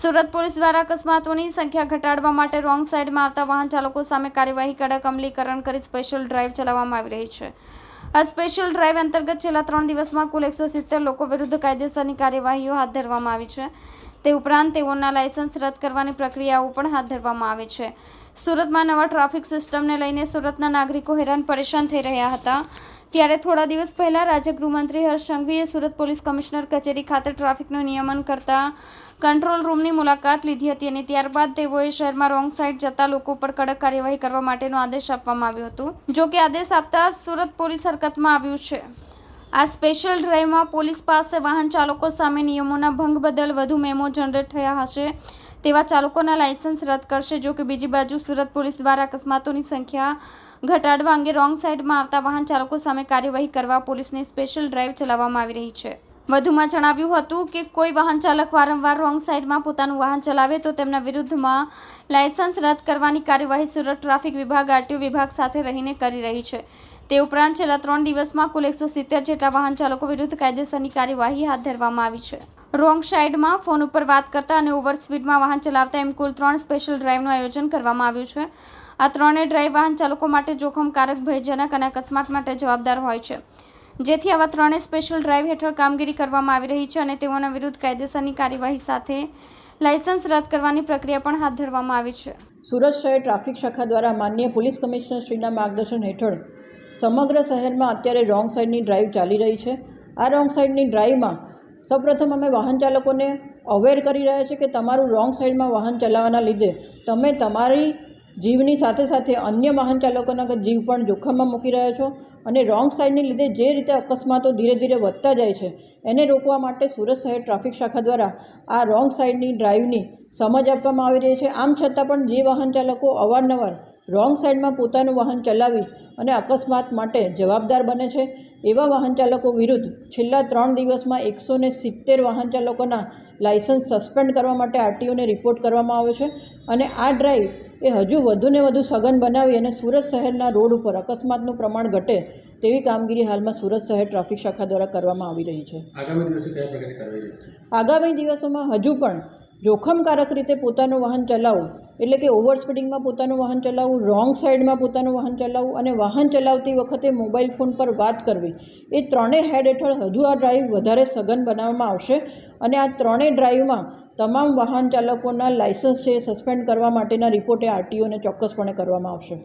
Surat police દ્વારા અકસ્માતોની સંખ્યા ઘટાડવા માટે રોંગ સાઈડમાં આવતા વાહન ચાલકો સામે કાર્યવાહી કડક અમલીકરણ કરી સ્પેશિયલ ડ્રાઈવ ચલાવવામાં આવી રહી છે। આ સ્પેશિયલ ડ્રાઈવ અંતર્ગત છેલ્લા 3 દિવસમાં કુલ 170 લોકો વિરુદ્ધ કાયદેસરની કાર્યવાહીઓ હાથ ધરવામાં આવી છે। તે ઉપરાંત તેઓના લાયસન્સ રદ કરવાની પ્રક્રિયાઓ પણ હાથ ધરવામાં આવી છે। સુરતમાં નવા ટ્રાફિક સિસ્ટમને લઈને સુરતના નાગરિકો હેરાન પરેશાન થઈ રહ્યા હતા, ત્યારે થોડા દિવસ પહેલા રાજ્ય ગૃહમંત્રી હર્ષ સંઘવીએ સુરત પોલીસ કમિશનર કચેરી ખાતે ટ્રાફિકનું નિયમન કરતા કંટ્રોલ રૂમની મુલાકાત લીધી હતી અને ત્યારબાદ તેઓએ શહેરમાં રોંગ સાઈડ જતા લોકો પર કડક કાર્યવાહી કરવા માટેનો આદેશ આપવામાં આવ્યો હતો। જો કે આદેશ આપતા સુરત પોલીસ હરકતમાં આવ્યું છે। આ સ્પેશિયલ ડ્રાઈવમાં પોલીસ પાસે વાહન ચાલકો સામે નિયમોના ભંગ બદલ વધુ મેમો જનરેટ થયા હશે તેવા ચાલકોના લાયસન્સ રદ કરશે। જો કે બીજી બાજુ સુરત પોલીસ દ્વારા અકસ્માતોની સંખ્યા ઘટાડવા અંગે રોંગ સાઈડમાં આવતા વાહન ચાલકો સામે કાર્યવાહી કરવા પોલીસની સ્પેશિયલ ડ્રાઈવ ચલાવવામાં આવી રહી છે। વધુમાં જણાવ્યું હતું કે કોઈ વાહન ચાલક વારંવાર રોંગ સાઈડમાં પોતાનું વાહન ચલાવે તો તેમના વિરુદ્ધમાં લાયસન્સ રદ કરવાની કાર્યવાહી સુરત ટ્રાફિક વિભાગ આરટીઓ વિભાગ સાથે રહીને કરી રહી છે। તે ઉપરાંત છેલ્લા 3 દિવસમાં કુલ 170 જેટલા વાહન ચાલકો વિરુદ્ધ કાયદેસરની કાર્યવાહી હાથ ધરવામાં આવી છે। રોંગ સાઈડમાં ફોન ઉપર વાત કરતા અને ઓવર સ્પીડમાં વાહન ચલાવતા એમ કુલ 3 સ્પેશિયલ ડ્રાઈવનું આયોજન કરવામાં આવ્યું છે। આ ત્રણેય ડ્રાઈવ વાહન ચાલકો માટે જોખમકારક, ભયજનક અને અકસ્માત માટે જવાબદાર હોય છે, જેથી આવા ત્રણેય સ્પેશિયલ ડ્રાઈવ હેઠળ કામગીરી કરવામાં આવી રહી છે અને તેઓના વિરુદ્ધ કાયદેસરની કાર્યવાહી સાથે લાયસન્સ રદ કરવાની પ્રક્રિયા પણ હાથ ધરવામાં આવી છે। સુરત શહેર ટ્રાફિક શાખા દ્વારા માનનીય પોલીસ કમિશનર શ્રીના માર્ગદર્શન હેઠળ સમગ્ર શહેરમાં અત્યારે રોંગ સાઈડની ડ્રાઈવ ચાલી રહી છે। આ રોંગ સાઈડની ડ્રાઈવમાં સૌપ્રથમ અમે વાહન ચાલકોને અવેર કરી રહ્યા છીએ કે તમારું રોંગ સાઈડમાં વાહન ચલાવવાના લીધે તમે તમારી જીવની સાથે સાથે અન્ય વાહન ચાલકોના જીવ પણ જોખમમાં મૂકી રહ્યા છો અને રોંગ સાઈડની લીધે જે રીતે અકસ્માતો ધીરે ધીરે વધતા જાય છે એને રોકવા માટે સુરત શહેર ટ્રાફિક શાખા દ્વારા આ રોંગ સાઈડની ડ્રાઈવની સમજ આપવામાં આવી રહી છે। આમ છતાં પણ જે વાહન ચાલકો અવારનવાર રોંગ સાઈડમાં પોતાનું વાહન ચલાવી અને અકસ્માત માટે જવાબદાર બને છે એવા વાહન ચાલકો વિરુદ્ધ છેલ્લા 3 દિવસમાં 170 વાહન ચાલકોના લાયસન્સ સસ્પેન્ડ કરવા માટે આરટીઓને રિપોર્ટ કરવામાં આવ્યો છે અને આ ડ્રાઈવ એ હજુ વધુને વધુ સઘન બનાવી અને સુરત શહેરના રોડ ઉપર અકસ્માતનું પ્રમાણ ઘટે તેવી કામગીરી હાલમાં સુરત શહેર ટ્રાફિક શાખા દ્વારા કરવામાં આવી રહી છે। આગામી દિવસોમાં હજુ પણ જોખમકારક રીતે પોતાનું વાહન ચલાવવું, એટલે કે ઓવર સ્પીડિંગમાં પોતાનું વાહન ચલાવવું, રોંગ સાઈડમાં પોતાનું વાહન ચલાવવું અને વાહન ચલાવતી વખતે મોબાઈલ ફોન પર વાત કરવી, એ ત્રણેય હેડ હેઠળ હજુ આ ડ્રાઈવ વધારે સઘન બનાવવામાં આવશે અને આ ત્રણેય ડ્રાઈવમાં તમામ વાહન ચાલકોના લાયસન્સ છે એ સસ્પેન્ડ કરવા માટેના રિપોર્ટ એ આરટીઓને ચોક્કસપણે કરવામાં આવશે।